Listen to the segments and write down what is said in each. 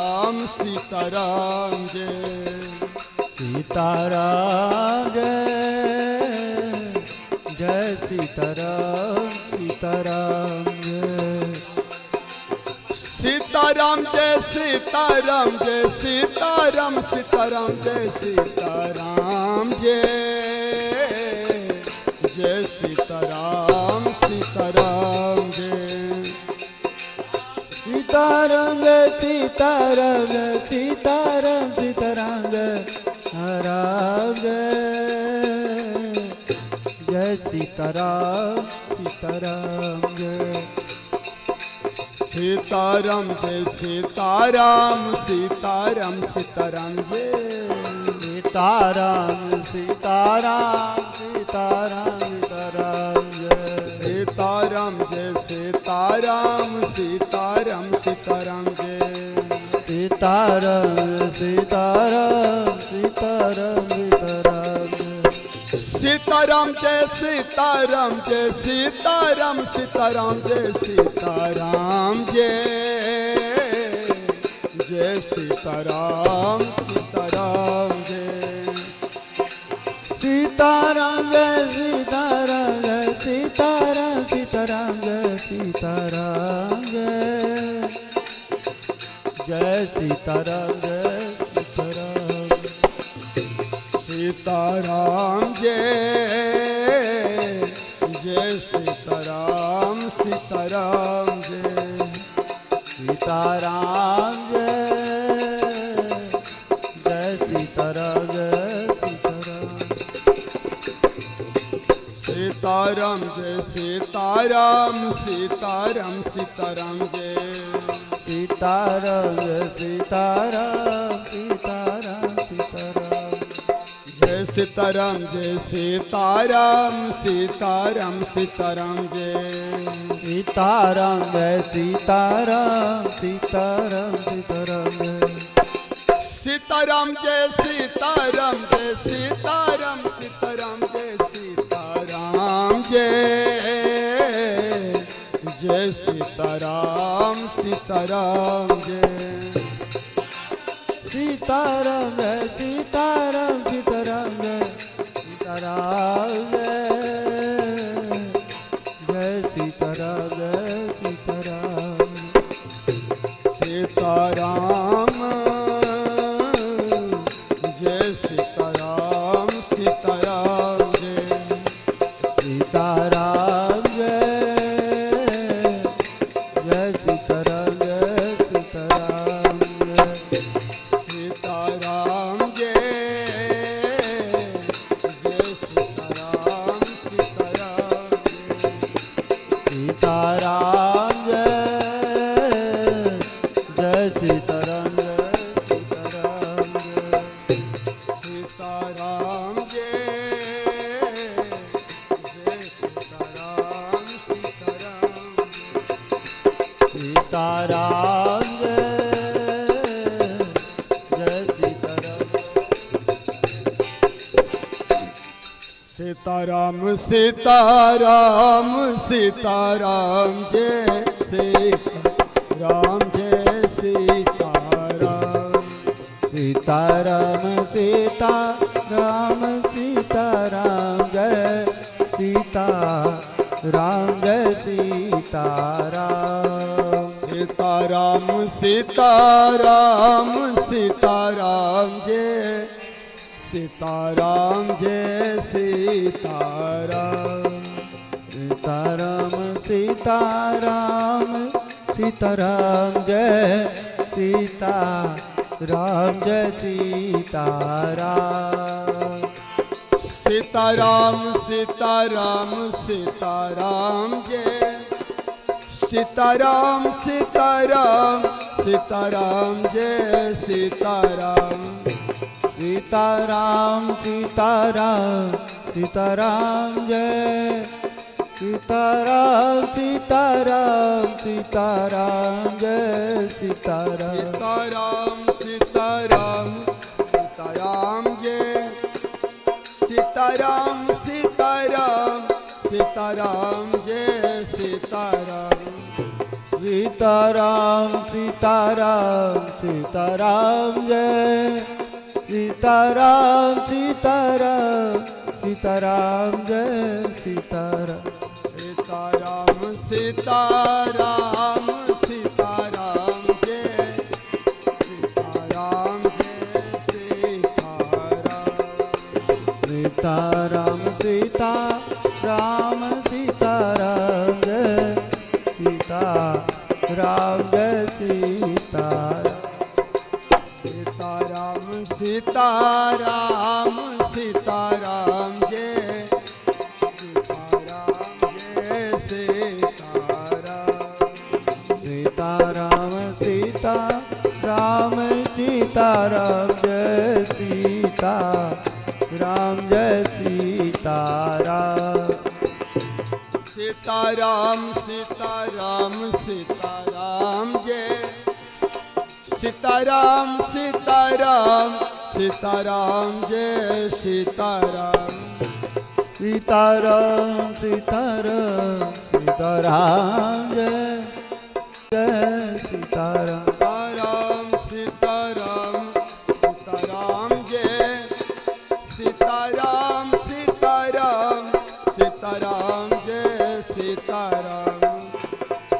सीताराम जय सीताराम जय जय सीताराम सीताराम जय सीताराम जय सीताराम जय सीताराम सीताराम जय सीताराम जय जय सीताराम सीताराम जय सीताराम जय सीताराम जय सीताराम सीताराम जय राम जय जय सीताराम सीताराम जय सीताराम जय सीताराम सीताराम सीताराम जय सीताराम सीताराम सीताराम सीताराम जय सीताराम जय सीताराम सीताराम सीताराम जय सीताराम सीताराम सीताराम सीताराम जय सीताराम जय सीताराम जय सीताराम सीताराम जय सीताराम जय जय सीताराम सीताराम जय सीताराम जय सीताराम जय सीताराम सीताराम जय सीताराम जय जय सीताराम जय सीताराम सीताराम जय जय सीताराम सीताराम जय सीताराम जय जय सीताराम जय सीताराम जय सीताराम सीताराम सीताराम जय सीताराम जय सीताराम सीताराम सीताराम जय सीताराम जय सीताराम सीताराम सीताराम जय सीताराम जय सीताराम सीताराम सीताराम जय सीताराम जय सीताराम जय सीताराम सीताराम जय सीताराम जय जय सीताराम सीताराम जय सीताराम जय सीताराम सीताराम जय सीताराम जय सीताराम जय सीताराम सीताराम जय सीताराम सीताराम जय सीताराम जय जय सीताराम जय सीताराम जय सीताराम जय जय सीताराम सीताराम सीताराम जय जय सीताराम जय सीताराम जय सीताराम जय जय सीताराम सीताराम सीताराम सीताराम जय सीताराम जय सीताराम सीताराम सीताराम सीताराम जय सीताराम जय सीताराम सीताराम सीताराम सीताराम जय सीताराम जय सीताराम सीताराम सीताराम सीताराम जय सीताराम जय सीताराम सीताराम सीताराम सीताराम जय सीताराम सीताराम सीताराम जय सीताराम सीताराम सीताराम सीताराम जय सीताराम सीताराम सीताराम जय सीताराम सीताराम सीताराम सीताराम जय सीताराम सीताराम सीताराम जय सीताराम सीताराम सीताराम सीताराम जय सीताराम सीताराम सीताराम जय सीताराम सीताराम सीताराम सीताराम जय सीताराम जय सीताराम सीताराम सीताराम सीताराम जय सीताराम जय सीताराम सीताराम सीताराम सीताराम जय सीताराम जय सीताराम सीताराम सीताराम जय सीताराम जय सीताराम सीताराम सीताराम सीताराम जय सीताराम सीताराम सीताराम जय सीताराम सीताराम सीताराम सीताराम जय जय सीताराम सीताराम सीताराम सीताराम जय सीताराम सीताराम सीताराम जय सीताराम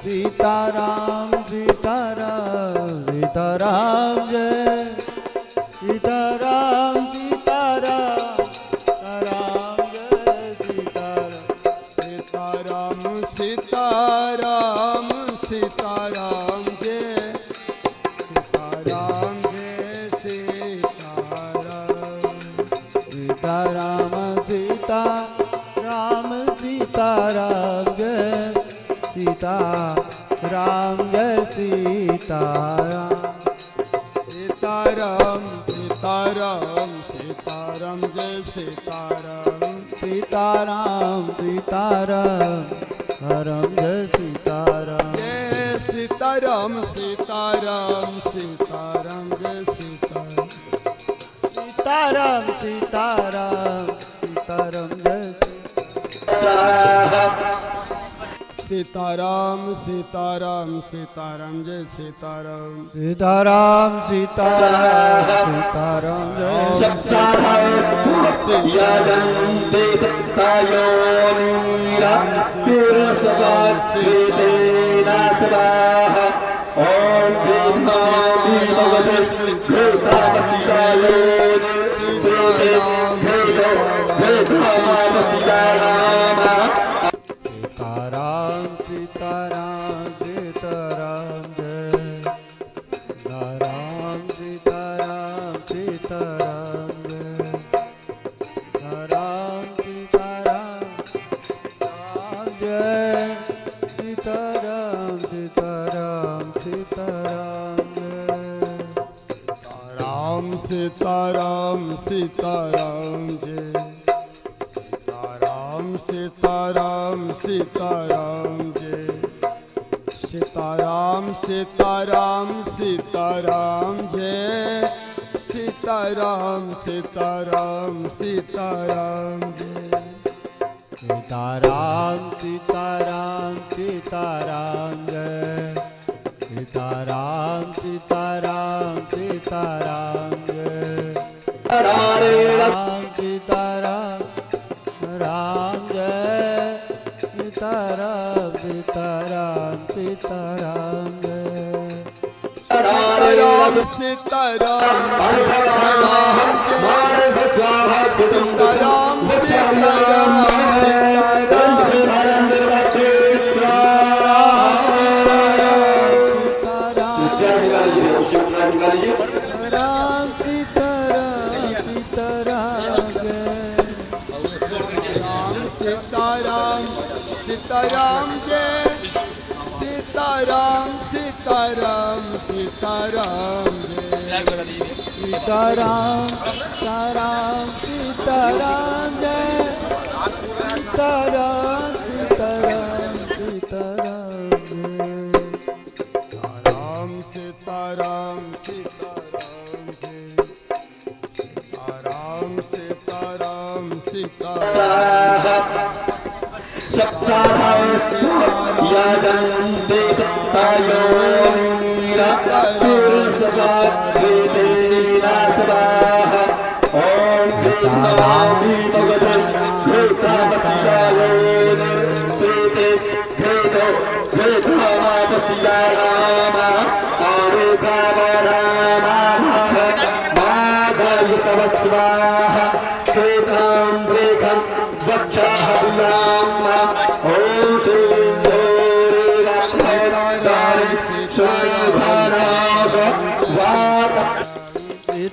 सीताराम सीताराम सीताराम जय सीताराम सीताराम सीताराम जय सीताराम सीताराम सीताराम सीताराम जय सीताराम जय सीताराम सीताराम सीताराम सीताराम जय सीताराम जय सीताराम सीताराम सीताराम सीताराम जय सीताराम सीताराम सीताराम हरम जय सीताराम जय सीताराम सीताराम सीताराम जय सीताराम सीताराम सीताराम सीताराम जय सीताराम सीताराम सीताराम जय सीताराम सीताराम सीताराम सीताराम जय याजन्ते सप्तायोनिरास्तिर्सवास्वेतेन सदाः ॐ भीमानि भगवते सीताराम सीताराम सीताराम जय सीताराम सीताराम सीताराम जय सीताराम सीताराम राम जय सीताराम सीताराम सीताराम जय सीताराम सीताराम जय सीताराम सीताराम जय सीताराम सीताराम सीताराम जय सीताराम सीताराम सीताराम जय सीताराम सीताराम सीताराम जय सीताराम सीताराम सीताराम जय राम सीताराम राम जय सीताराम सीताराम सीताराम जय सीताराम सीताराम सीताराम सीताराम जय सीताराम सीताराम सीताराम जय सीताराम सीताराम सीताराम जय सीताराम सीताराम सीताराम जय सीताराम सीताराम जय सीताराम सीताराम सप्ताह याजन्ते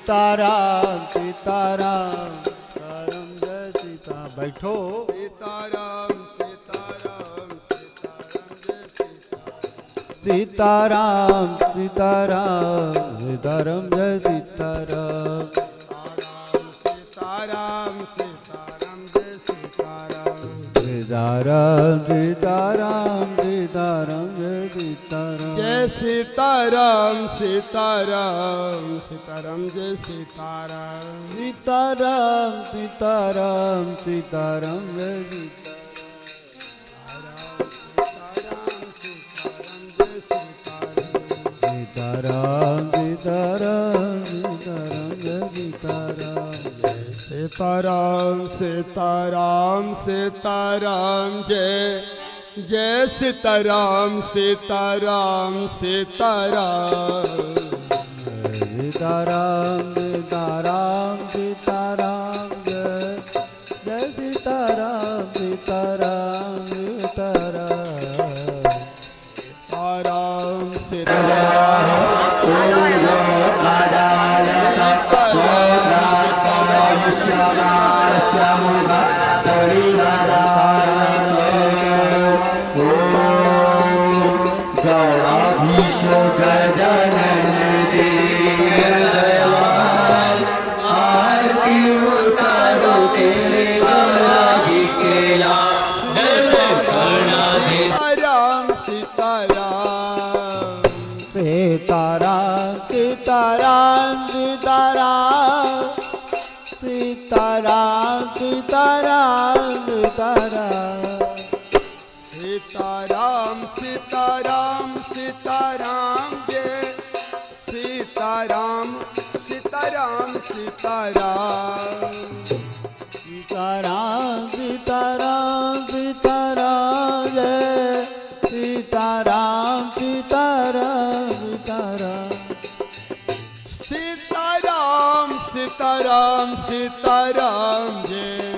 सीताराम सीताराम सीताराम जय सीता बैठो सीताराम सीताराम सीताराम जय सीताराम सीताराम सीताराम सीताराम जय सीताराम सीताराम सीताराम जय सीताराम सीताराम सीताराम सीताराम जय सीताराम जय सीताराम सीताराम सीताराम जय सीताराम सीताराम सीताराम सीताराम जय सीताराम सीताराम सीताराम जय सीताराम सीताराम सीताराम जय जय सीताराम सीताराम सीताराम सीताराम सीताराम सीताराम जय जय सीताराम सीताराम सीताराम सीताराम सीताराम सीताराम सीताराम सीताराम सीताराम सीताराम जय सीताराम सीताराम सीताराम सीताराम सीताराम सीताराम जय सीताराम सीताराम सीताराम सीताराम सीताराम सीताराम जय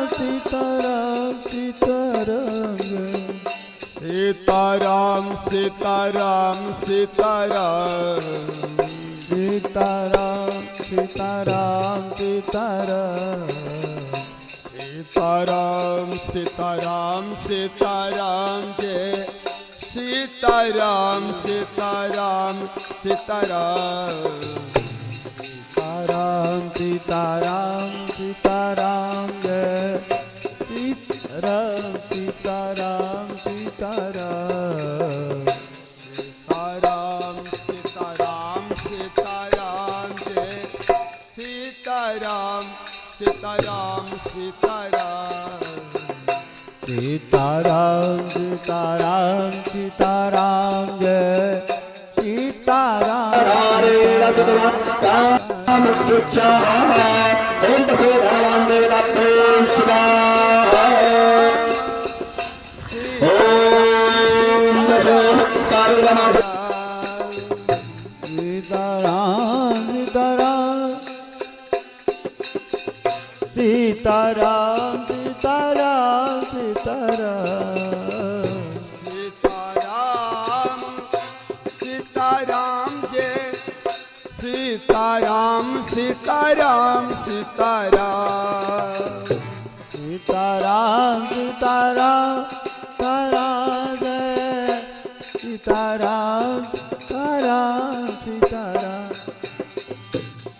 सीताराम सीताराम सीताराम सीताराम सीताराम सीताराम सीताराम सीताराम सीताराम सीताराम सीताराम सीताराम जय सीताराम सीताराम सीताराम सीताराम सीताराम सीताराम जय सीताराम सीताराम सीताराम सीताराम सीताराम सीताराम जय सीताराम सीताराम सीताराम सीताराम सीताराम सीताराम जय सीताराम सीताराम सीताराम सीताराम सीताराम जय सीताराम सीताराम सीताराम सीताराम सीताराम सीताराम जय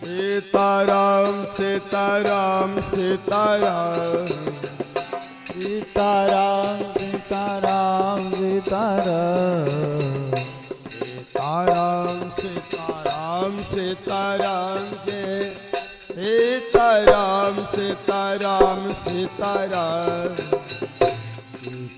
सीताराम सीताराम सीताराम सीताराम सीताराम सीताराम सीताराम सीताराम सीताराम सीताराम सीताराम जय सीताराम सीताराम सीताराम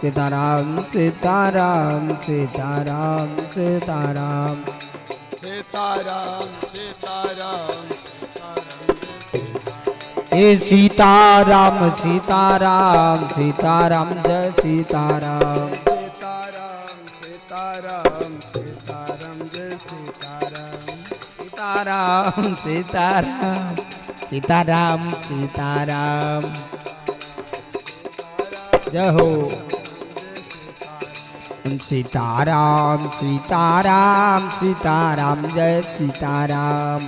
सीताराम सीताराम सीताराम सीताराम सीताराम सीताराम हे सीताराम सीताराम सीताराम जय सीताराम सीताराम सीताराम सीताराम जय सीताराम सीताराम सीताराम सीताराम सीताराम जय हो सीताराम सीताराम सीताराम जय सीताराम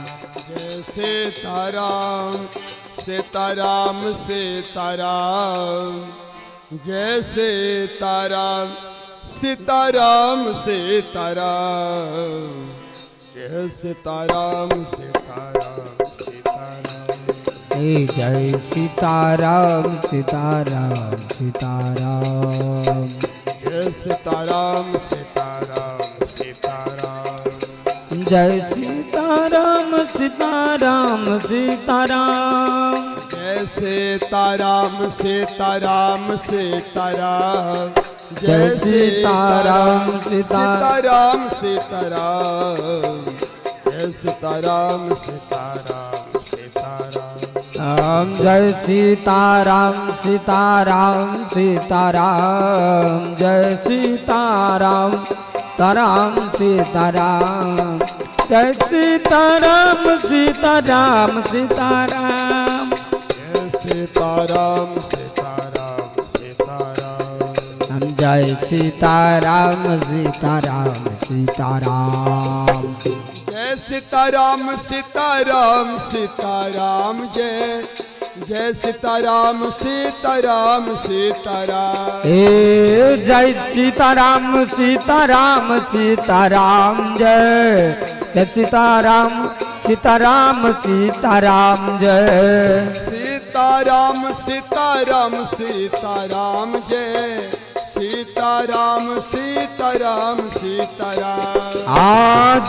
जय सीताराम सीताराम सीताराम जय सीताराम सीताराम सीताराम जय सीताराम सीताराम सीताराम हे जय सीताराम सीताराम सीताराम जय सीताराम सीताराम सीताराम जय सीताराम सीताराम सीताराम जय सीताराम सीताराम सीताराम जय सीताराम सीताराम सीताराम जय सीताराम सीताराम सीताराम जय सीताराम सीताराम सीताराम जय सीताराम ताराम सीताराम जय सीताराम सीताराम सीताराम जय सीताराम सीताराम सीताराम जय सीताराम सीताराम सीताराम जय सीताराम सीताराम सीताराम जय सीताराम सीताराम सीताराम हे जय सीताराम सीताराम सीताराम जय सीताराम सीताराम सीताराम जय सीताराम सीताराम सीताराम जय सीताराम सीताराम सीताराम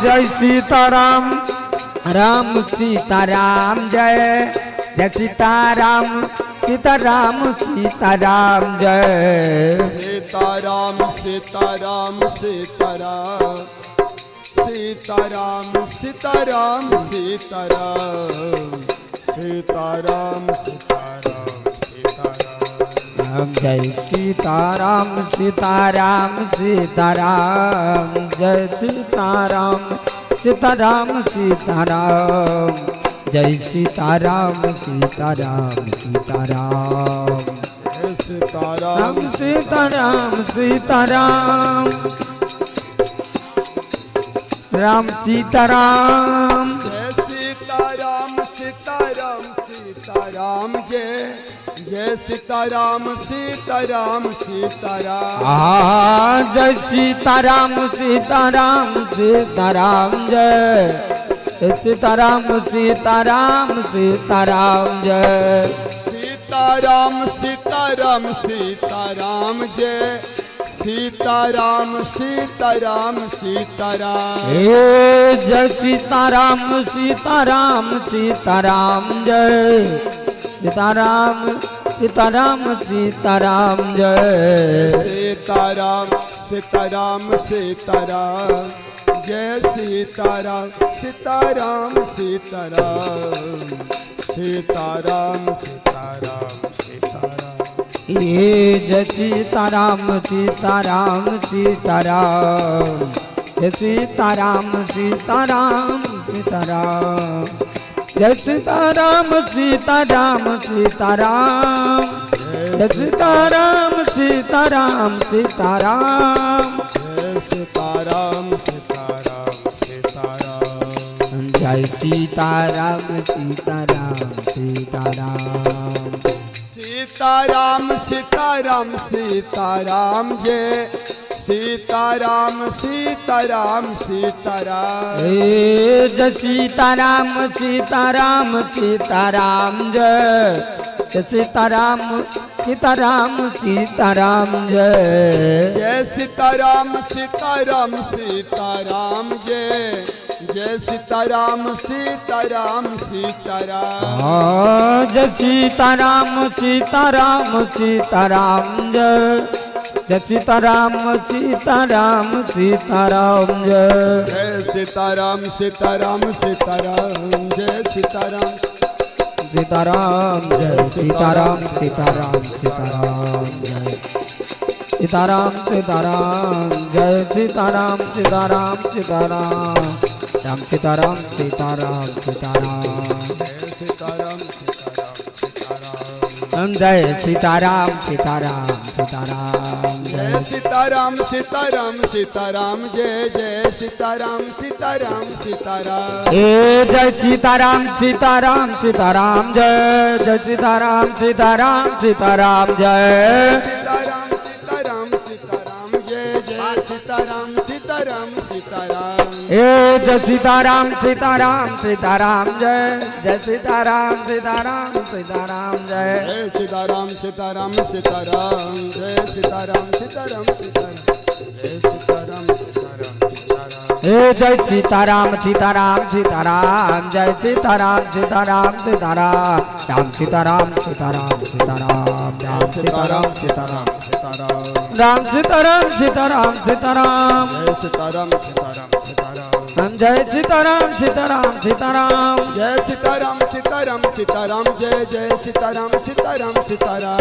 जय सीताराम राम सीताराम जय जय सीताराम सीताराम सीताराम जय सीताराम सीताराम सीताराम सीताराम सीताराम सीताराम सीताराम सीताराम सीताराम जय सीताराम सीताराम सीताराम जय सीताराम सीताराम सीताराम जय सीताराम सीताराम सीताराम जय सीताराम राम सीताराम सीताराम राम सीताराम जय सीताराम सीताराम सीताराम जय सीताराम सीताराम सीताराम जय सीताराम सीताराम सीताराम जय सीताराम सीताराम सीताराम जय सीताराम सीताराम सीताराम जय सीताराम सीताराम सीताराम जय सीताराम सीताराम सीताराम जय सीताराम सीताराम सीताराम जय सीताराम सीताराम सीताराम जय सीताराम सीताराम सीताराम सीताराम सीताराम सीताराम जय सीताराम सीताराम सीताराम जय सीताराम सीताराम सीताराम जय सीताराम सीताराम सीताराम जय सीताराम सीताराम सीताराम जय सीताराम सीताराम सीताराम जय सीताराम सीताराम सीताराम सीताराम सीताराम सीताराम जय सीताराम सीताराम सीताराम जय सीताराम सीताराम सीताराम जय सीताराम सीताराम सीताराम जय सीताराम सीताराम सीताराम जय सीताराम सीताराम सीताराम जय सीताराम सीताराम सीताराम जय जय सीताराम सीताराम सीताराम जय जय सीताराम सीताराम सीताराम जय सीताराम सीताराम जय सीताराम सीताराम सीताराम जय सीताराम सीताराम जय सीताराम सीताराम सीताराम राम सीताराम सीताराम सीताराम जय सीताराम सीताराम जय सीताराम सीताराम सीताराम जय सीताराम सीताराम सीताराम जय जय सीताराम सीताराम सीताराम ए जय सीताराम सीताराम सीताराम जय जय सीताराम सीताराम सीताराम जय सीताराम सीताराम सीताराम जय जय सीताराम सीताराम सीताराम ए जय सीताराम सीताराम सीताराम जय जय सीताराम सीताराम सीताराम जय जय सीताराम सीताराम सीताराम जय सीताराम सीताराम सीताराम जय सीताराम सीताराम सीताराम ए जय सीताराम सीताराम सीताराम जय सीताराम सीताराम सीताराम राम सीताराम सीताराम सीताराम राम सीताराम सीताराम सीताराम राम सीताराम सीताराम सीताराम जय सीताराम सीताराम सीताराम हम जय सीताराम सीताराम सीताराम जय सीताराम सीताराम सीताराम जय जय सीताराम सीताराम सीताराम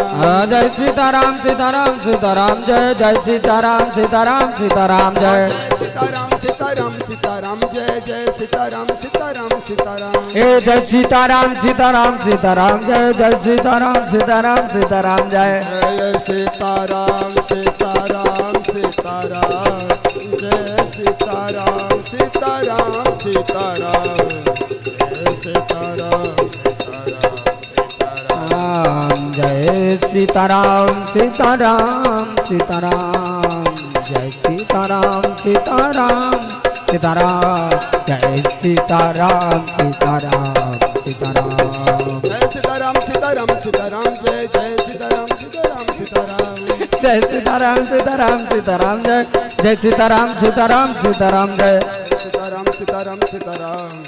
जय सीताराम सीताराम सीताराम जय जय सीताराम सीताराम सीताराम जय सीताराम सीताराम सीताराम जय जय सीताराम सीताराम सीताराम ए जय सीताराम सीताराम सीताराम जय जय सीताराम सीताराम सीताराम जय जय सीताराम सीताराम सीताराम जय सीताराम सीताराम सीताराम जय सीताराम सीताराम सीताराम जय सीताराम सीताराम सीताराम जय सीताराम सीताराम सीताराम जय सीताराम सीताराम सीताराम सीताराम सीताराम जय जय सीताराम सीताराम सीताराम जय सीताराम सीताराम सीताराम जय जय सीताराम सीताराम सीताराम जय सीताराम सीताराम सीताराम जय सीताराम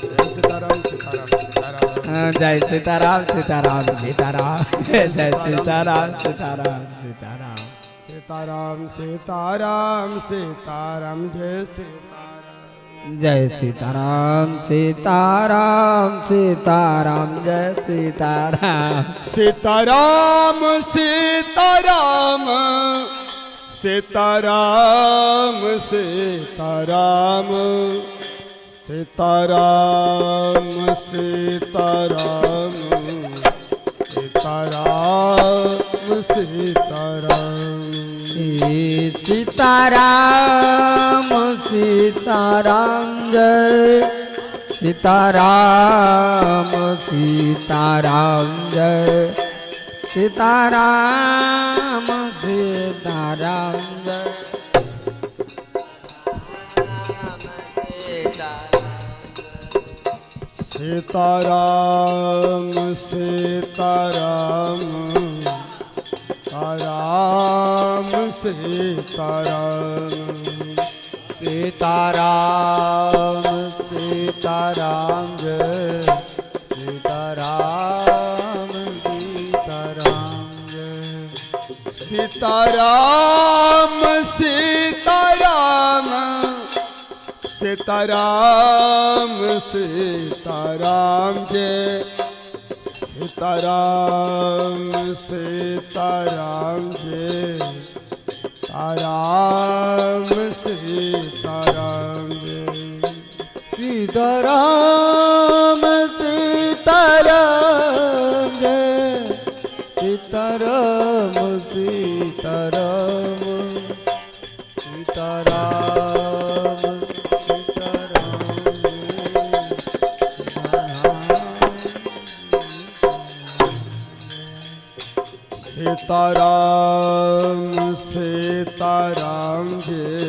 सीताराम सीताराम जय सीताराम सीताराम सीताराम जय सीताराम सीताराम सीताराम सीताराम सीताराम सीताराम जय सीताराम जय सीताराम सीताराम सीताराम जय सीताराम सीताराम सीताराम सीताराम सीताराम सीताराम सीताराम सीताराम सीताराम सीताराम सीताराम जय सीताराम सीताराम जय सीताराम सीताराम जय सीताराम सीताराम राम सीताराम सीताराम सीताराम जय सीताराम सीताराम जय सीताराम सीताराम सीताराम सीताराम जय सीताराम सीताराम जय सीताराम सीताराम जय सीताराम सीताराम जय सीताराम सीताराम सीताराम सीताराम सीताराम जय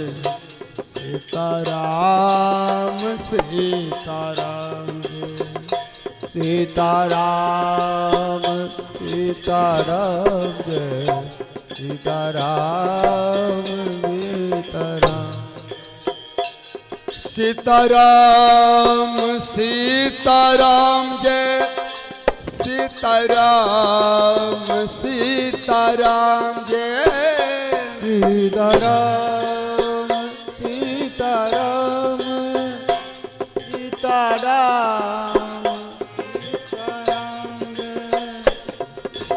सीताराम सीताराम जय सीताराम सीताराम जय सीताराम सीताराम सीताराम सीताराम जय सीताराम सीताराम जय सीताराम सीताराम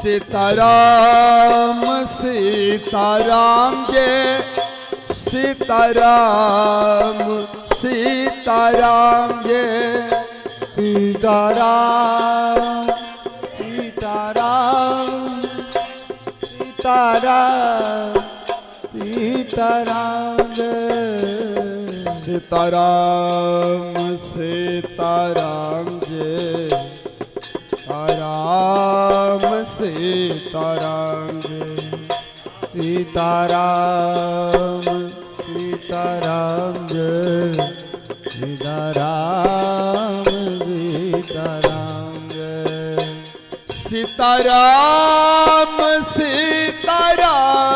सीताराम सीताराम जय सीताराम सीताराम जय सीताराम सीताराम सीताराम सीताराम सीताराम सीताराम जय राम सीताराम जय सीताराम सीताराम जय सीताराम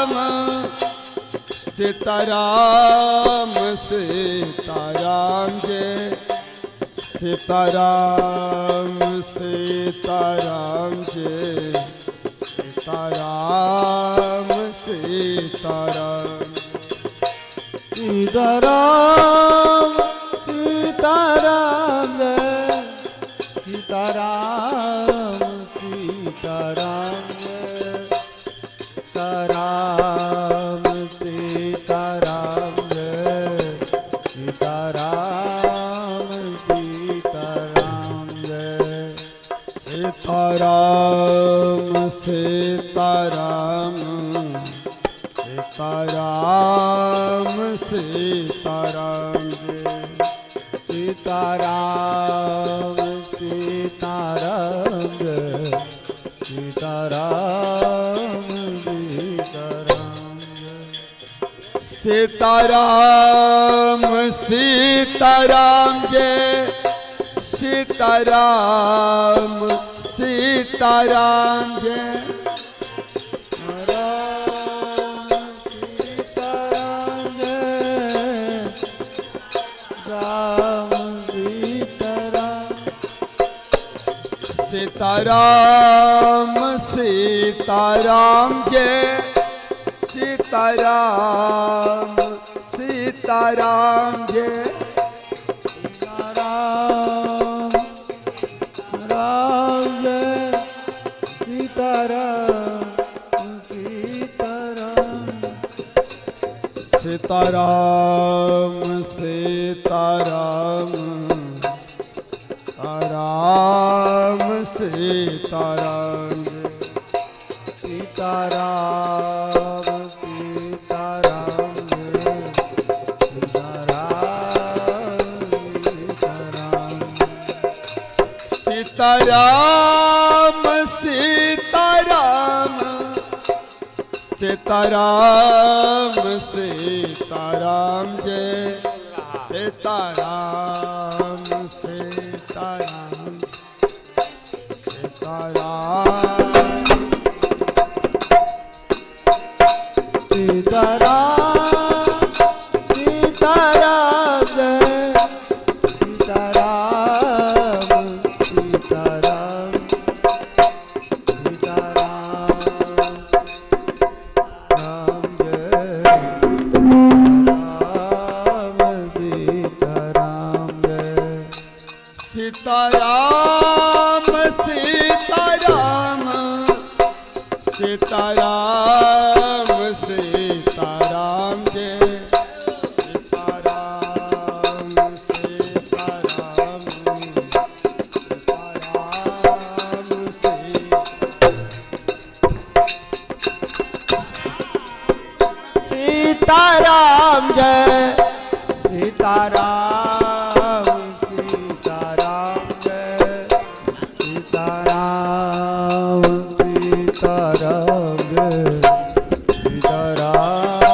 सीताराम जय सीताराम सीताराम सीताराम सीताराम जय सीताराम सीताराम जय सीताराम सीताराम सीताराम सीताराम जय सीताराम सीताराम जय सीताराम सीताराम जय सीताराम सीताराम जय सीताराम सीताराम सीताराम सीताराम जय सीताराम सीताराम जय सीताराम सीताराम सीताराम सीताराम जय सीताराम सीताराम जय सीताराम सीताराम जय सीताराम सीताराम जय सीताराम राम जय सीताराम सीताराम सीताराम राम सीताराम सीताराम सीताराम सीताराम सीताराम सीताराम सीताराम जय सीताराम सीताराम सीताराम सीताराम सीताराम जय सीताराम सीताराम सीताराम राम जय सीताराम जय सीताराम सीताराम सीताराम सीताराम जय सीताराम सीताराम सीताराम जय सीताराम सीताराम जय सीताराम सीताराम जय सीताराम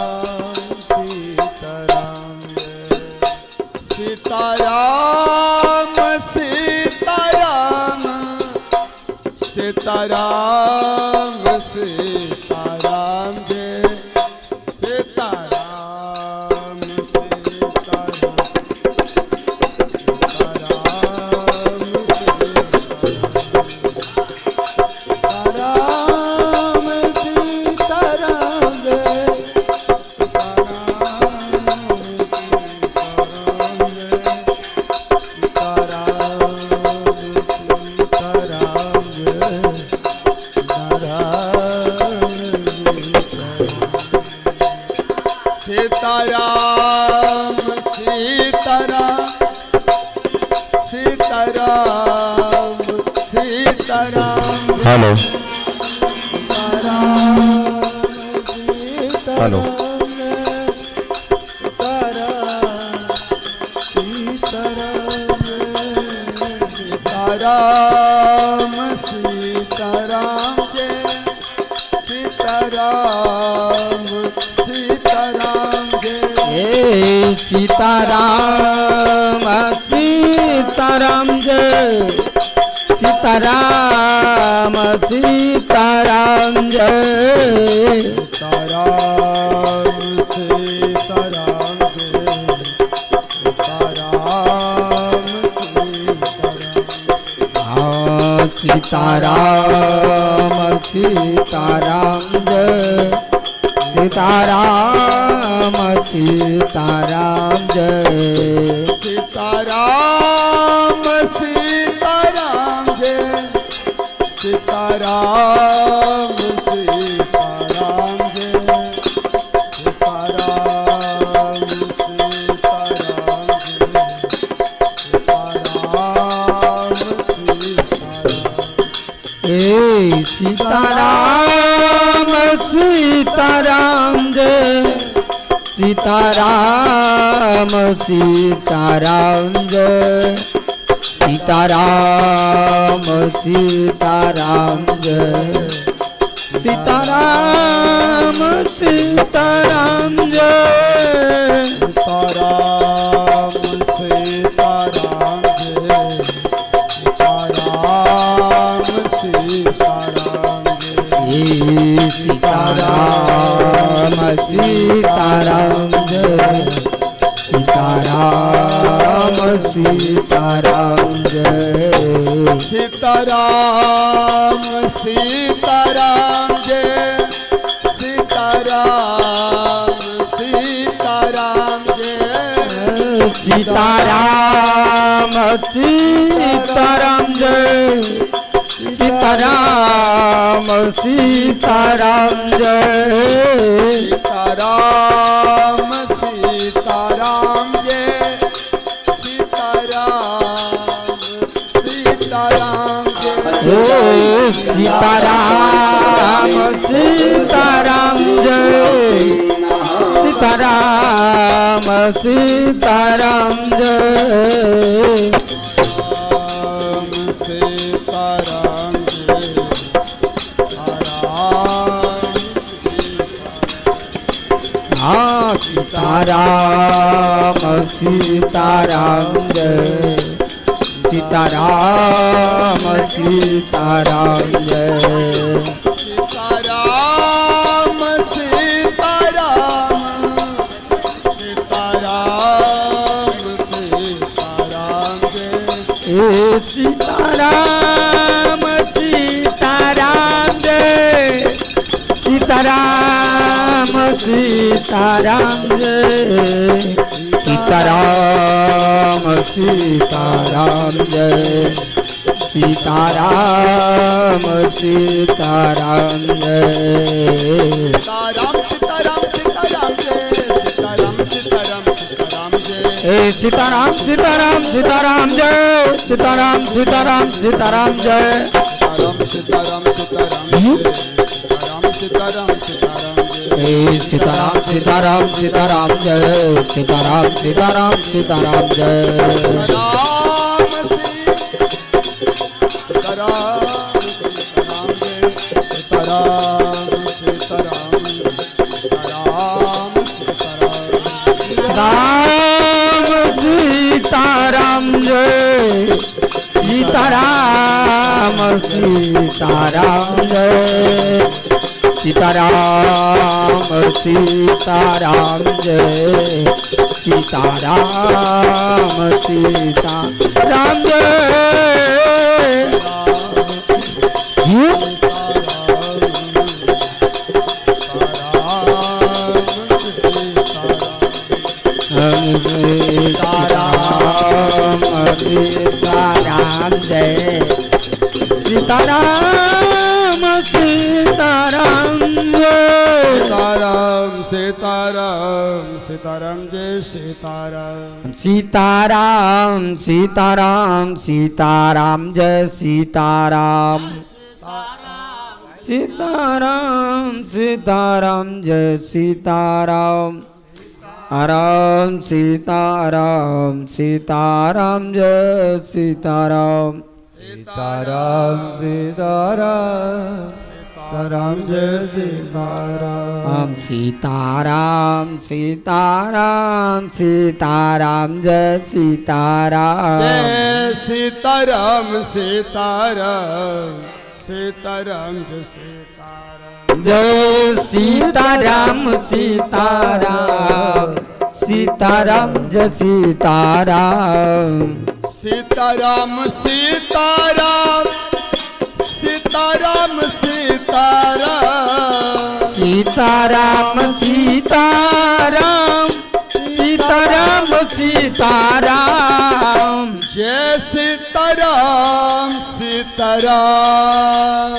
सीताराम सीताराम सीताराम सीताराम जय सीताराम सीताराम हेलो हेलो सीताराम सीताराम जय सीताराम सीताराम जय सीताराम सीताराम जय सीताराम सीताराम जय सीताराम सीताराम जय सीताराम सीताराम सीताराम जय सीताराम सीताराम जय सीताराम सीताराम जय सीताराम सीताराम जय सीताराम सीताराम जय सीताराम सीताराम सीताराम जय सीताराम सीताराम जय सीताराम सीताराम जय सीताराम सीताराम जय सीताराम सीताराम जय सीताराम सीताराम जय सीताराम सीताराम जय सीताराम सीताराम जय सीताराम सीताराम जय सीताराम सीताराम जय सीताराम सीताराम जय सीताराम सीताराम जय सीताराम सीताराम जय सीताराम सीताराम जय सीताराम सीताराम जय सीताराम सीताराम जय सीताराम सीताराम सीताराम जय सीताराम सीताराम जय सीताराम सीताराम सीताराम सीताराम जय सीताराम सीताराम जय सीताराम सीताराम जय सीताराम सीताराम जय सीताराम सीताराम जय सीताराम सीताराम सीताराम जय सीताराम सीताराम सीताराम जय सीताराम सीताराम सीताराम जय सीताराम सीताराम सीताराम जय सीताराम सीताराम सीताराम जय सीताराम सीताराम सीताराम जय सीताराम सीताराम सीताराम जय सीताराम सीताराम सीताराम जय राम सीताराम सीताराम जय सीताराम सीताराम सीताराम सीताराम राम सीताराम जय सीताराम सीताराम जय सीताराम सीताराम जय सीताराम सीताराम जय सीताराम सीताराम जय सीताराम सीताराम जय सीताराम सीताराम जय सीताराम सीताराम सीताराम सीताराम जय सीताराम सीताराम सीताराम जय सीताराम राम सीताराम सीताराम जय सीताराम सीताराम सीताराम सीताराम जय सीताराम सीताराम सीताराम सीताराम जय सीताराम जय सीताराम सीताराम सीताराम जय सीताराम जय सीताराम सीताराम सीताराम जय सीताराम सीताराम सीताराम सीताराम सीताराम सीताराम सीताराम सीताराम सीताराम जय सीताराम सीताराम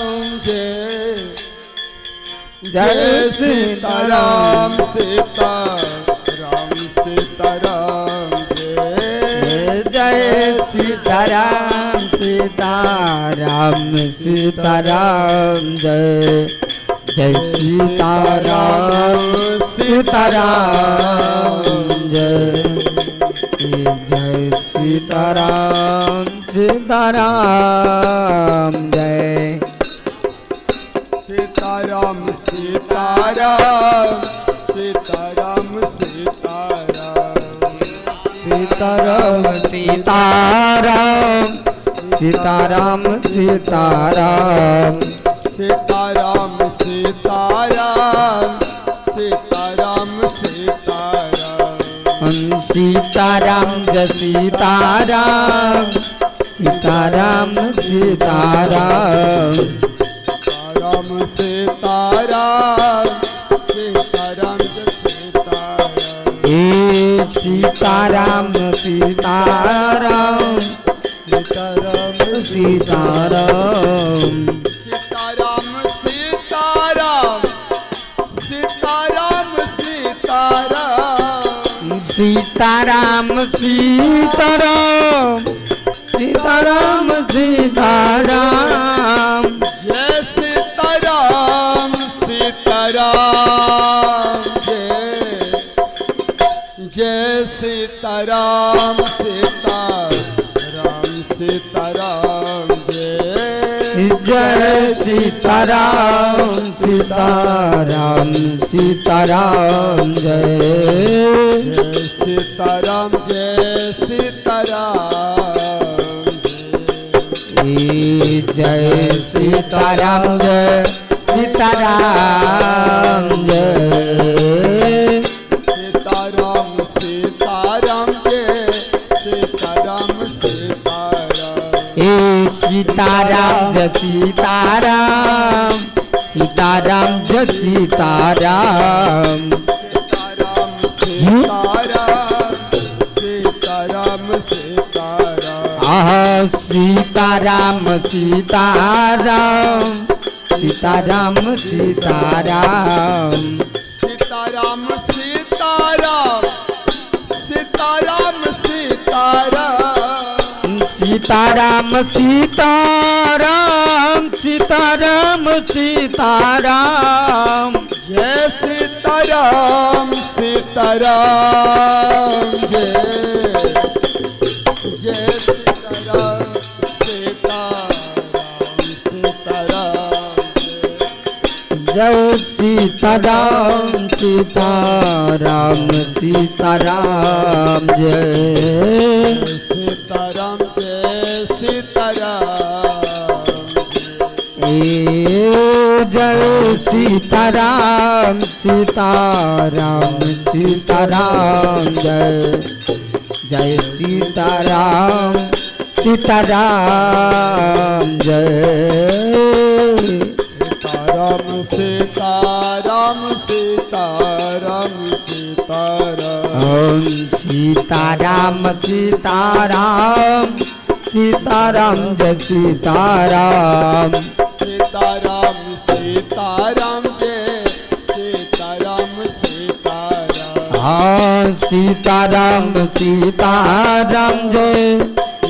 जय सीताराम सीताराम सीताराम जय सीताराम सीताराम सीताराम जय सीताराम सीताराम जय सीताराम सीताराम जय सीताराम सीताराम सीताराम सीताराम सीताराम सीताराम सीताराम सीताराम सीताराम सीताराम सीताराम सीताराम सीताराम जय सीताराम सीताराम सीताराम राम सीताराम सीताराम जय सीताराम हे सीताराम सीताराम सीताराम सीताराम सीताराम सीताराम सीताराम सीताराम सीताराम सीताराम सीताराम सीताराम जय सीताराम सीताराम जय सीताराम सीताराम सीताराम जय सीताराम सीताराम सीताराम जय सीताराम जय सीताराम जय सीताराम जय सीताराम जय सीताराम सीताराम जय सीताराम सीताराम सीताराम जय सीताराम सीताराम जय सीताराम सीताराम सीताराम सीताराम सीताराम सीताराम सीताराम सीताराम सीताराम सीताराम सीताराम सीताराम सीताराम सीताराम सीताराम सीताराम जय सीताराम सीताराम जय सीताराम सीताराम जय सीताराम सीताराम सीताराम जय सीताराम जय सीताराम जय सीताराम सीताराम सीताराम जय सीताराम सीताराम जय सीताराम सीताराम सीताराम सीताराम सीताराम सीताराम सीताराम जय सीताराम सीताराम सीताराम जय सीताराम सीताराम सीताराम सीताराम जय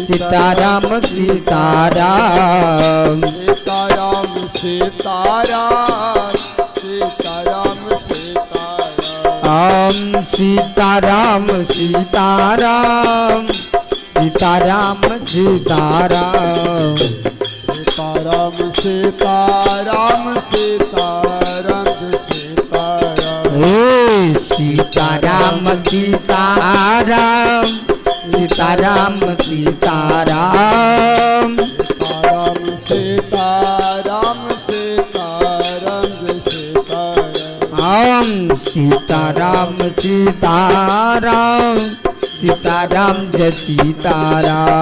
सीताराम सीताराम सीताराम सीताराम सीताराम सीताराम ओम सीताराम सीताराम सीताराम सीताराम सीताराम सीताराम सीताराम सीताराम हे सीताराम सीताराम सीताराम सीताराम सीताराम सीताराम सीताराम ओम सीताराम सीताराम सीताराम जय सीताराम सीताराम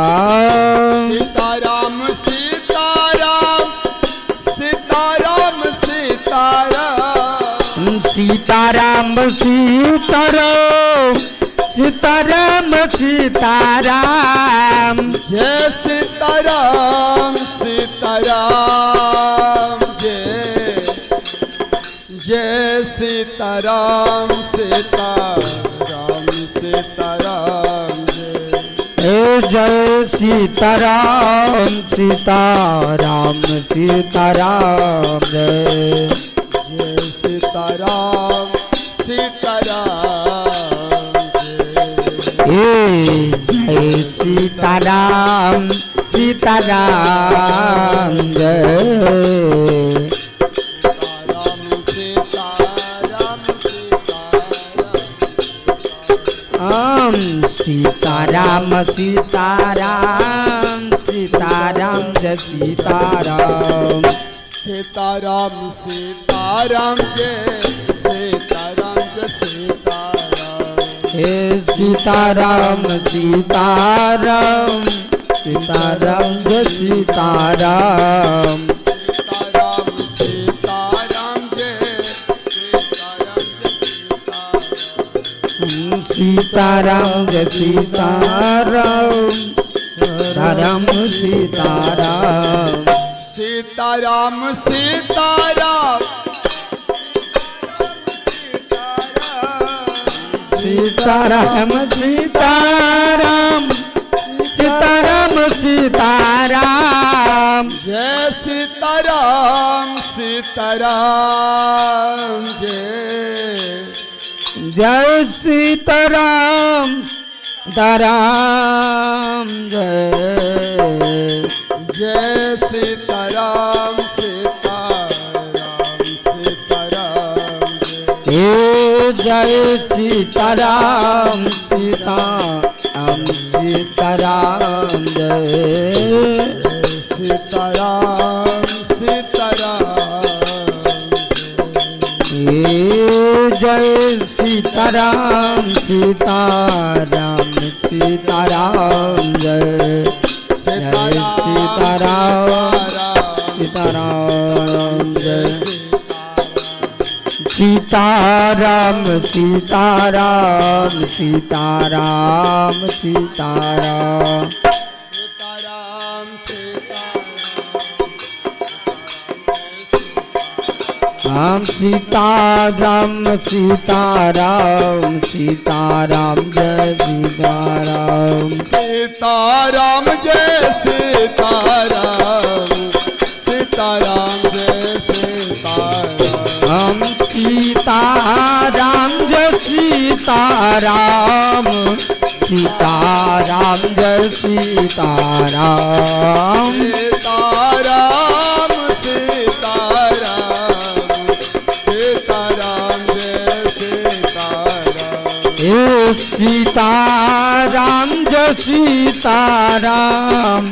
सीताराम सीताराम सीताराम सीताराम सीताराम सीताराम सीताराम जय सीताराम सीताराम जय सीताराम सीताराम सीताराम जय सीताराम सीताराम सीताराम जय सीताराम सीताराम जय सीताराम सीताराम जय सीताराम सीताराम सीताराम जय सीताराम सीताराम सीताराम जय सीताराम जय सीताराम हे सीताराम सीताराम सीताराम जय सीताराम सीताराम सीताराम जय सीताराम जय सीताराम सीताराम सीताराम सीताराम सीताराम सीताराम सीताराम सीताराम सीताराम जय सीताराम सीताराम जय सीताराम सीताराम जय सीताराम सीताराम सीताराम हे जय सीताराम सीताराम सीताराम जय सीताराम सीताराम हे जय सीताराम सीताराम सीताराम जय जय सीताराम सीताराम जय सीताराम सीताराम सीताराम सीताराम सीताराम राम सीताराम सीताराम सीताराम जय सीताराम सीताराम जय सीताराम सीताराम जय सीताराम सीताराम जय सीताराम सीताराम जय सीताराम सीताराम सीताराम सीताराम जय सीताराम हे सीताराम जय सीताराम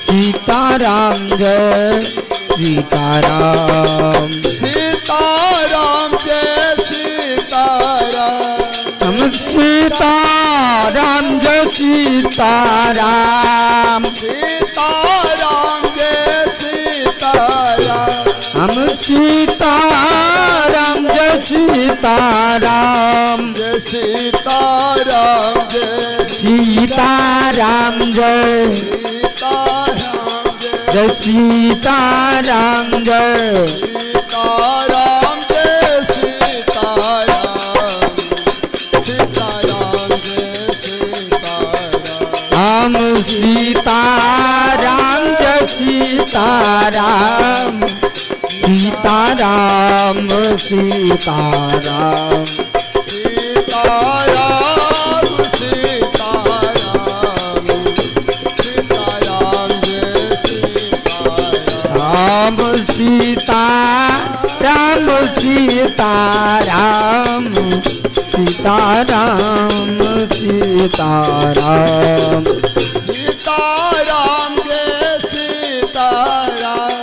सीताराम जय सीताराम सीताराम जय सीताराम हम सीताराम जय सीताराम सीताराम जय सीताराम हम सीताराम जय सीताराम जय सीताराम जय सीताराम जय सीताराम जय सीताराम जय जय सीताराम जय सीताराम सीताराम जय सीताराम हम सीताराम जय सीताराम सीताराम सीताराम सीताराम सीताराम सीताराम जय सीताराम सीताराम सीताराम सीताराम सीताराम सीताराम जय सीताराम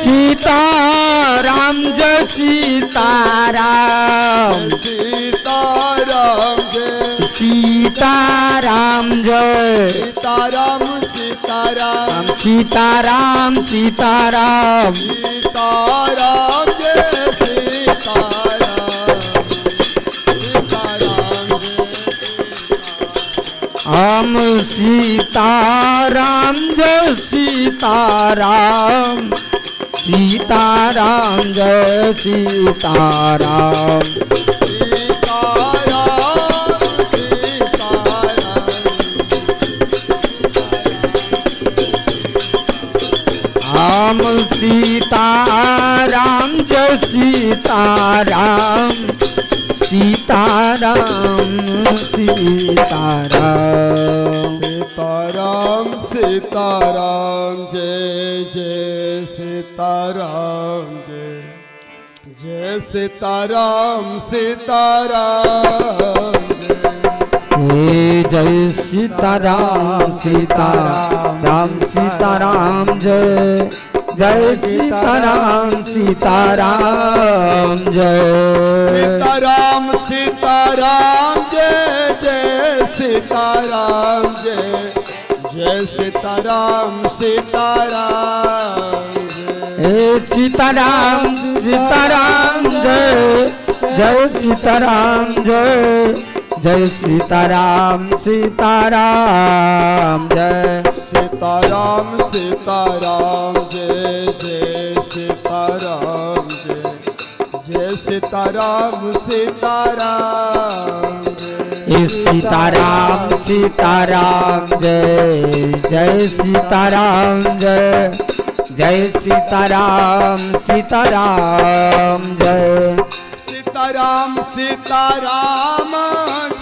सीताराम जय सीताराम सीताराम जय सीताराम जय सीताराम सीताराम सीताराम सीताराम सीताराम जय सीताराम सीताराम हम सीताराम जय सीताराम सीताराम जय सीताराम हम सीताराम जय सीताराम सीताराम सीताराम सीताराम सीताराम जय जय सीताराम जय जय सीताराम सीताराम हे जय सीताराम सीताराम सीताराम जय जय सीताराम सीताराम जय सीताराम सीताराम जय जय सीताराम जय जय सीताराम सीताराम हे सीताराम सीताराम जय जय सीताराम जय जय सीताराम सीताराम जय सीताराम सीताराम जय जय सीताराम जय जय सीताराम सीताराम हे सीताराम सीताराम जय जय सीताराम जय जय सीताराम सीताराम जय सीताराम सीताराम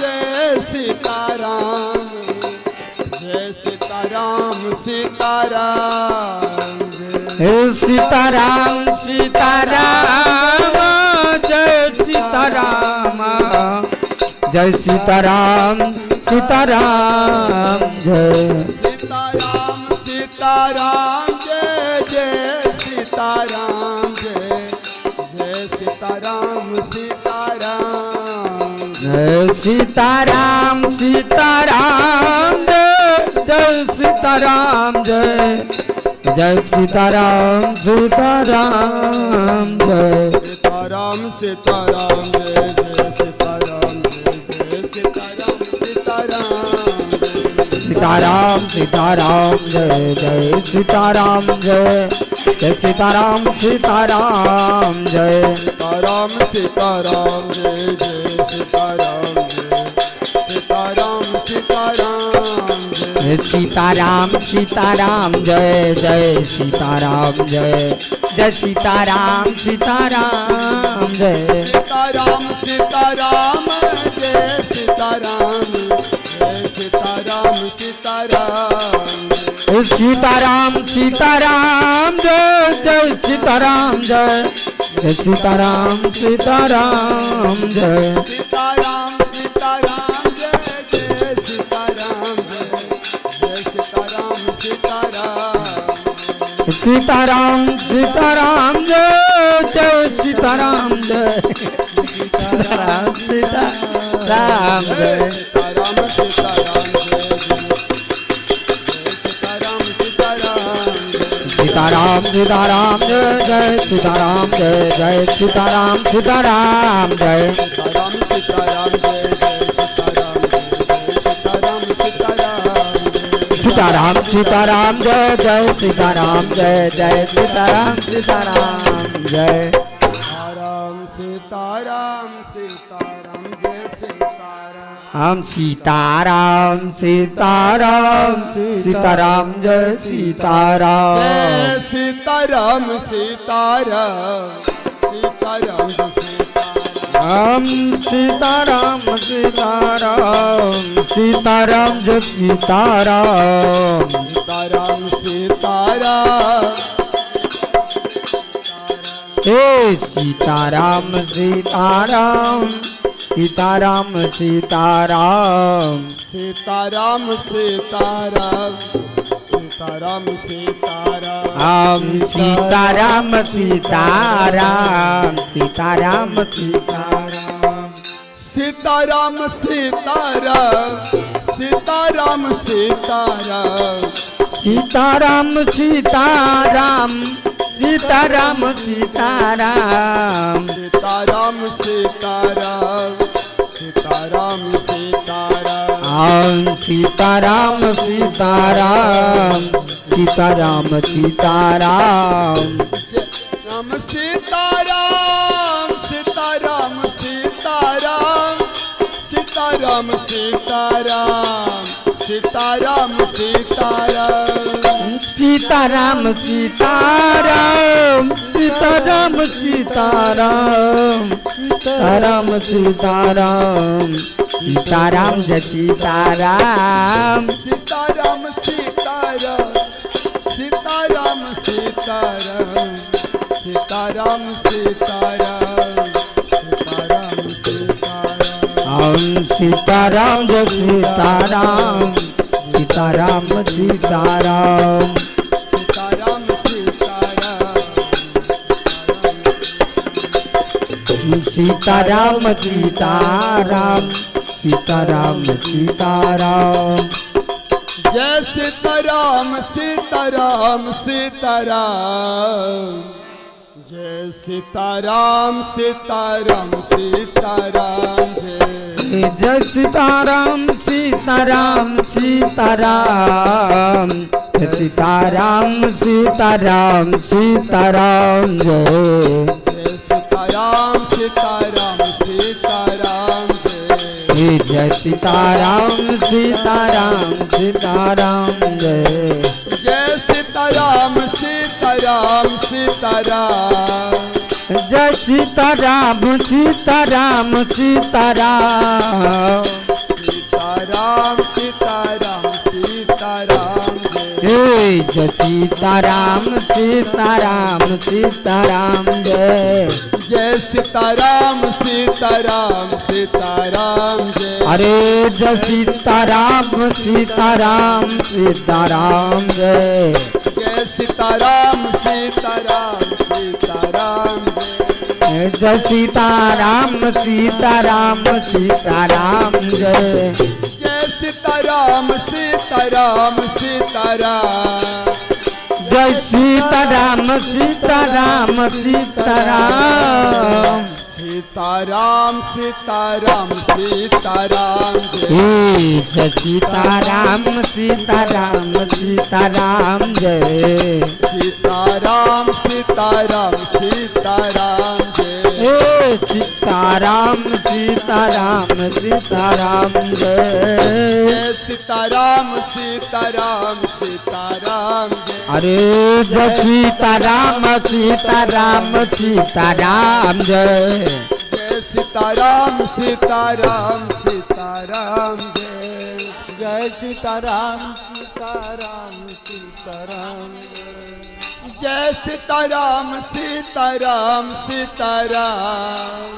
जय सीताराम जय सीताराम सीताराम हे सीताराम सीताराम जय सीताराम जय सीताराम सीताराम जय सीताराम सीताराम जय जय सीताराम जय जय सीताराम सीताराम जय सीताराम सीताराम जय जय सीताराम जय जय सीताराम सीताराम जय सीताराम सीताराम जय जय सीताराम जय जय सीताराम सीताराम सीताराम सीताराम जय जय सीताराम जय जय सीताराम सीताराम जय सीताराम सीताराम जय जय सीताराम जय सीताराम सीताराम जय सीताराम सीताराम जय जय सीताराम जय जय सीताराम सीताराम जय सीताराम सीताराम जय सीताराम जय सीताराम सीताराम सीताराम सीताराम जय जय सीताराम जय जय सीताराम सीताराम जय सीताराम सीताराम जय जय सीताराम जय सीताराम सीताराम सीताराम सीताराम जय जय सीताराम जय सीताराम सीताराम जय सीताराम सीताराम सीताराम सीताराम जय जय सीताराम जय जय सीताराम सीताराम जय सीताराम सीताराम जय जय सीताराम सीताराम सीताराम सीताराम जय जय सीताराम जय जय सीताराम सीताराम जय सीताराम सीताराम सीताराम जय सीताराम हम सीताराम सीताराम सीताराम जय सीताराम जय सीताराम सीताराम सीताराम राम सीताराम सीताराम सीताराम जय सीताराम सीताराम सीताराम हे सीताराम सीताराम सीताराम सीताराम सीताराम सीताराम सीताराम सीताराम राम सीताराम सीताराम सीताराम सीताराम सीताराम सीताराम सीताराम सीताराम सीताराम सीताराम सीताराम सीताराम सीताराम सीताराम सीताराम सीताराम राम सीताराम सीताराम सीताराम सीताराम राम सीताराम सीताराम सीताराम सीताराम सीताराम सीताराम सीताराम सीताराम सीताराम सीताराम सीताराम सीताराम सीताराम सीताराम जय सीताराम सीताराम सीताराम सीताराम सीताराम सीताराम सीताराम सीताराम सीताराम सीताराम जय सीताराम सीताराम सीताराम सीताराम सीताराम सीताराम सीताराम सीताराम जय सीताराम सीताराम सीताराम जय सीताराम सीताराम सीताराम जय सीताराम सीताराम सीताराम सीताराम सीताराम सीताराम जय सीताराम सीताराम सीताराम जय सीताराम सीताराम सीताराम जय जय सीताराम सीताराम सीताराम जय सीताराम सीताराम सीताराम सीताराम सीताराम सीताराम जय सीताराम सीताराम सीताराम जय जय सीताराम सीताराम सीताराम जय अरे जय सीताराम सीताराम सीताराम जय जय सीताराम सीताराम सीताराम जय सीताराम सीताराम सीताराम जय जय सीताराम सीताराम सीताराम जय सीताराम सीताराम सीताराम सीताराम सीताराम सीताराम जय सीताराम सीताराम सीताराम जय सीताराम सीताराम सीताराम सीताराम सीताराम सीताराम जय सीताराम सीताराम सीताराम अरे जय सीताराम सीताराम सीताराम जय जय सीताराम सीताराम सीताराम जय सीताराम सीताराम सीताराम जय सीताराम सीताराम सीताराम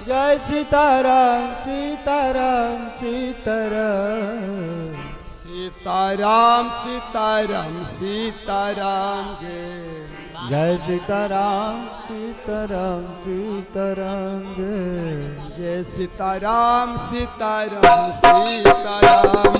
जय सीताराम सीताराम सीताराम सीताराम सीताराम सीताराम जय सीताराम सीताराम सीताराम जय सीताराम सीताराम सीताराम जय सीताराम सीताराम सीताराम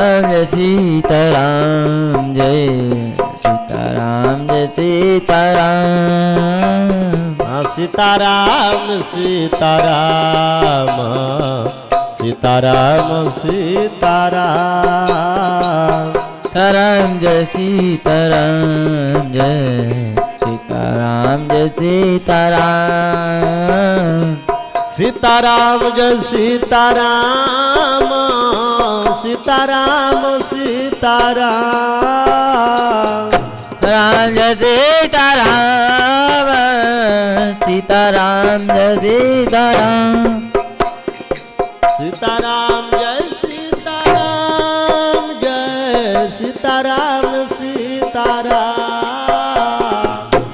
जय सीताराम जय सीताराम जय सीताराम सीताराम सीताराम सीताराम सीताराम राम जय सीताराम जय सीताराम जय सीताराम सीताराम जय सीताराम सीताराम सीताराम राम जय सीताराम सीताराम जय सीताराम सीताराम जय सीताराम जय सीताराम सीताराम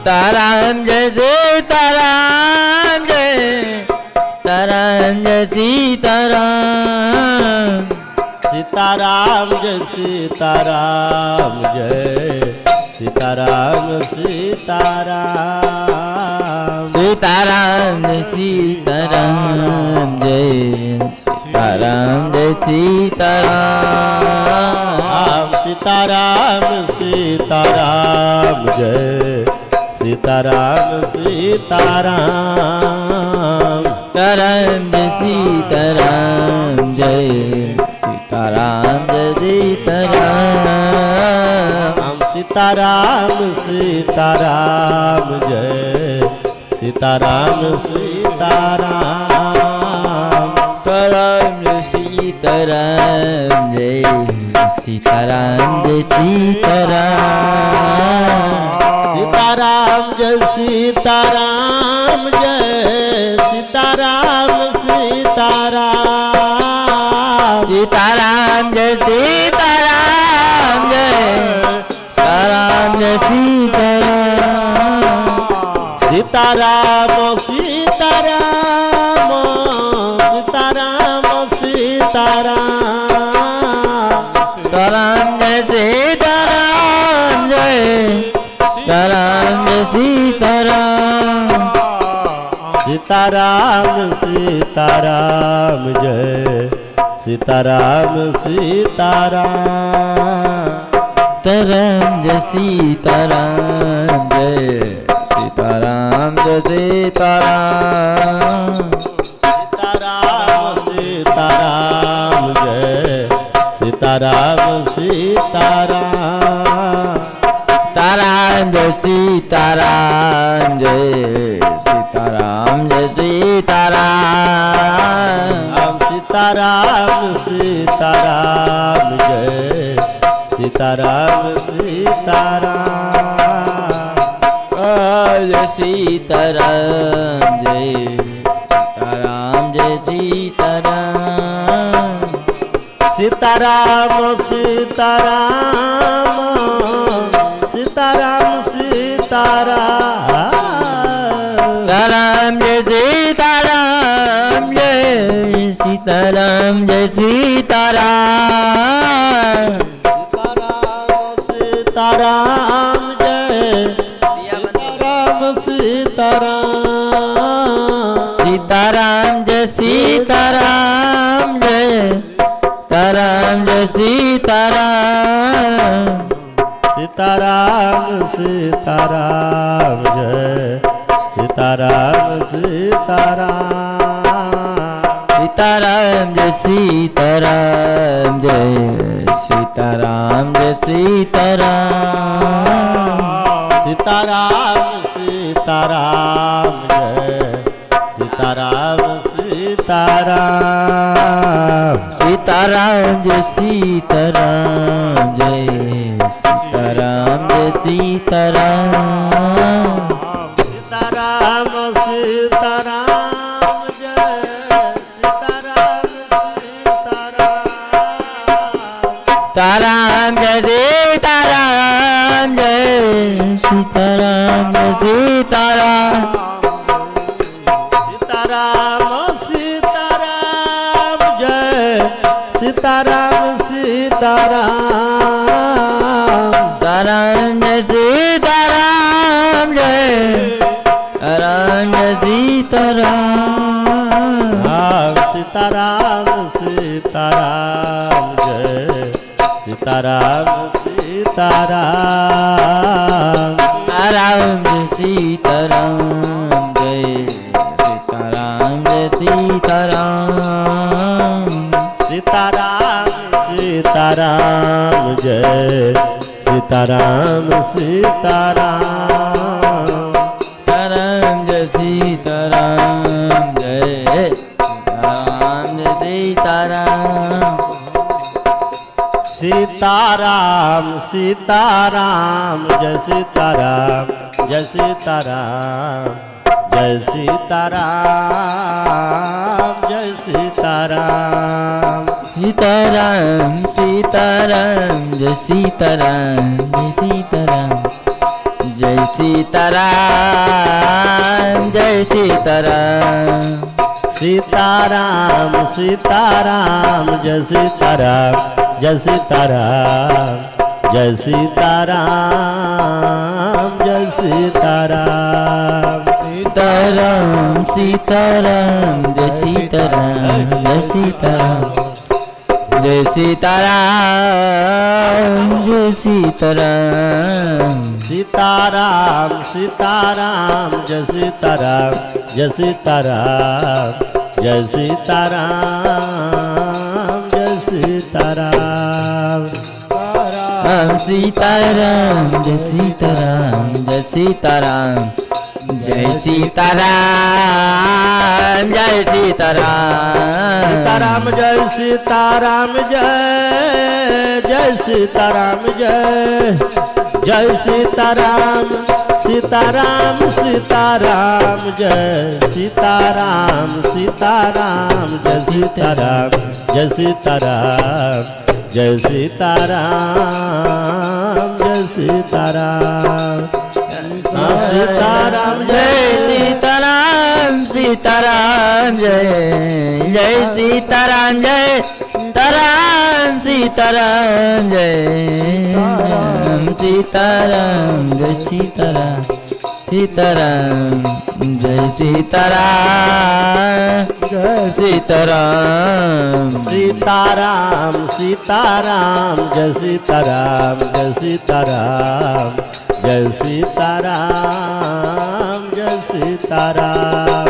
ताराम जय सीताराम जय ताराम जय सीताराम सीताराम जय सीताराम जय सीताराम सीताराम सीताराम जय सीताराम जय सीताराम जय सीताराम सीताराम सीताराम जय सीताराम सीताराम राम जय सीताराम जय सीताराम जय सीताराम सीताराम सीताराम जय सीताराम सीताराम राम जय सीताराम जय सीताराम जय सीताराम सीताराम जय सीताराम जय सीताराम सीताराम सीताराम जय सीताराम जय सीताराम जय सीताराम सीताराम सीताराम सीताराम सीताराम राम जय सीताराम जय सीताराम जय सीताराम सीताराम सीताराम जय सीताराम सीताराम राम जय सीताराम जय सीताराम जय सीताराम सीताराम सीताराम जय सीताराम सीताराम ताराम जय सीताराम जय सीताराम जय सीताराम सीताराम सीताराम जय सीताराम सीताराम जय सीताराम जय सीताराम जय सीताराम सीताराम सीताराम सीताराम सीताराम राम जय सीताराम जय सीताराम जय सीताराम सीताराम जय सीताराम सीताराम सीताराम जय सीताराम जय सीताराम जय सीताराम सीताराम सीताराम जय सीताराम सीताराम सीताराम जय सीताराम जय सीताराम जय सीताराम सीताराम सीताराम जय सीताराम सीताराम सीताराम जय सीताराम जय सीताराम जय सीताराम सीताराम सीताराम जय सीताराम सीताराम ताराम जय सीताराम जय सीताराम जय सीताराम सीताराम सीताराम जय सीताराम सीताराम ताराम जय सीताराम जय राम जय सीताराम सीताराम सीताराम जय सीताराम सीताराम राम जय सीताराम जय सीताराम जय सीताराम सीताराम सीताराम जय सीताराम सीताराम राम जय सीताराम जय सीताराम जय सीताराम सीताराम सीताराम जय सीताराम जय सीताराम जय सीताराम जय सीताराम सीताराम सीताराम जय सीताराम जय सीताराम जय सीताराम जय सीताराम सीताराम सीताराम जय सीताराम जय सीताराम जय सीताराम जय सीताराम सीताराम सीताराम जय सीताराम जय सीताराम जय सीताराम जय सीताराम सीताराम सीताराम जय सीताराम जय सीताराम जय सीताराम जय सीताराम राम सीताराम जय सीताराम जय सीताराम जय सीताराम जय सीताराम सीताराम जय सीताराम जय जय सीताराम जय जय सीताराम सीताराम सीताराम जय सीताराम सीताराम जय सीताराम जय सीताराम जय सीताराम जय सीताराम सीताराम जय सीताराम सीताराम जय जय सीताराम जय सीताराम सीताराम जय राम सीताराम जय सीताराम सीताराम जय सीताराम जय सीताराम सीताराम सीताराम जय सीताराम जय सीताराम जय सीताराम जय सीताराम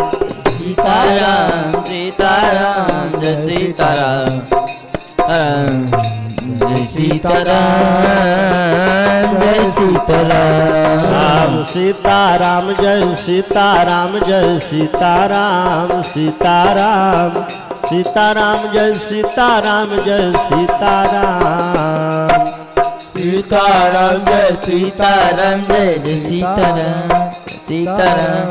सीताराम सीताराम जय सीताराम जय सीताराम जय सीताराम राम सीताराम जय सीताराम जय सीताराम सीताराम सीताराम जय सीताराम जय सीताराम सीताराम जय सीताराम जय जय सीताराम सीताराम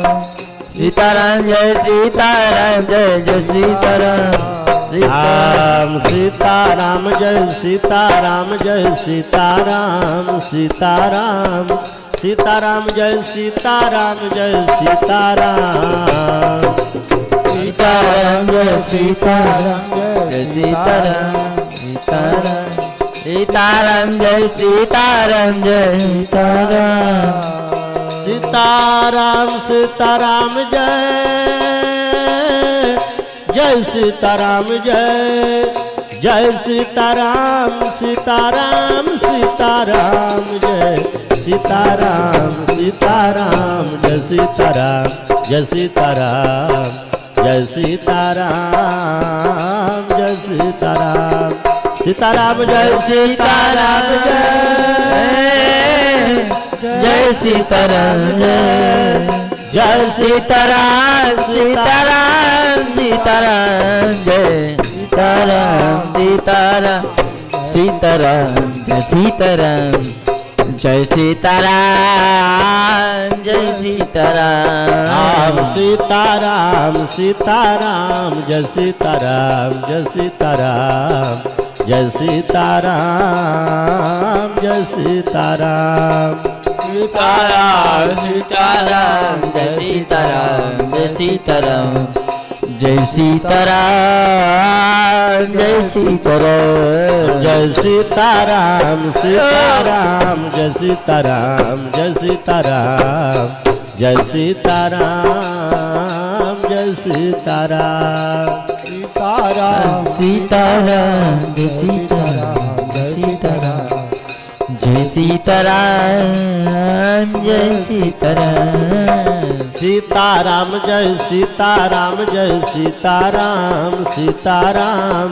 सीताराम जय सीताराम जय जय सीताराम राम सीताराम जय सीताराम जय सीताराम सीताराम सीताराम जय सीताराम जय सीताराम सीताराम जय सीताराम जय सीताराम सीताराम सीताराम जय सीताराम जय सीताराम सीताराम सीताराम जय जय सीताराम जय जय सीताराम सीताराम सीताराम जय सीताराम सीताराम जय सीताराम जय सीताराम जय सीताराम जय सीताराम सीताराम जय सीताराम जय सीताराम जय सीताराम सीताराम सीताराम जय सीताराम सीताराम सीताराम जय सीताराम जय सीताराम जय सीताराम सीताराम सीताराम जय सीताराम जय सीताराम जय सीताराम जय सीताराम सीताराम सीताराम जय सीताराम जय सीताराम जय सीताराम जय सीताराम जय सीताराम सीताराम जय सीताराम जय सीताराम जय सीताराम जय सीताराम सीताराम सीताराम जय सीताराम जय सीताराम जय सीताराम जय सीताराम सीताराम जय सीताराम जय सीताराम सीताराम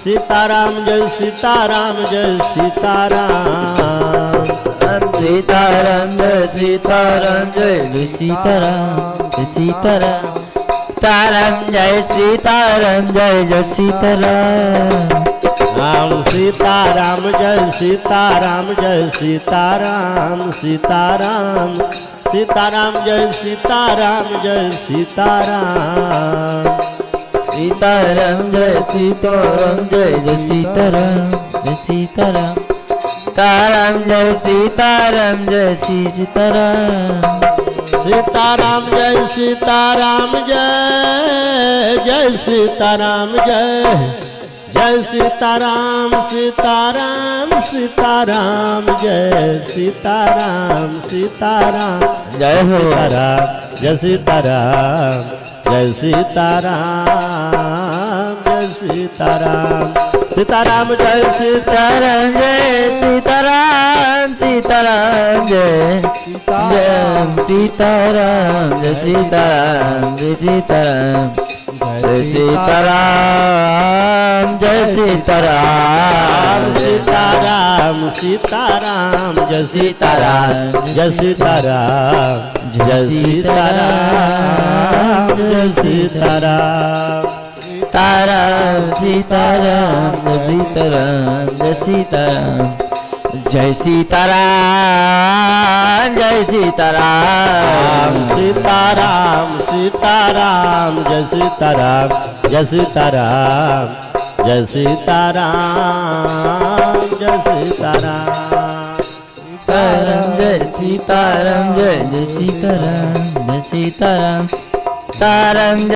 सीताराम जय सीताराम जय सीताराम सीताराम जय सीताराम जय जय सीताराम जय सीताराम सीताराम जय सीताराम जय जय सीताराम राम सीताराम जय सीताराम जय सीताराम सीताराम सीताराम जय सीताराम जय सीताराम सीताराम जय सीताराम जय जय सीताराम जय सीताराम सीताराम जय सीताराम जय सीताराम सीताराम जय सीताराम जय जय सीताराम जय जय सीताराम सीताराम सीताराम जय सीताराम सीताराम जय हो सीताराम जय सीताराम जय सीताराम जय सीताराम सीताराम जय सीताराम जय सीताराम सीताराम जय जय सीताराम जय सीताराम जय सीताराम जय सीताराम जय सीताराम सीताराम सीताराम जय सीताराम जय सीताराम जय सीताराम जय सीताराम सीताराम सीताराम जय सीताराम जय सीताराम जय सीताराम सीताराम सीताराम जय सीताराम जय सीताराम जय सीताराम जय सीताराम जय सीताराम जय जय सीताराम जय सीताराम ताराम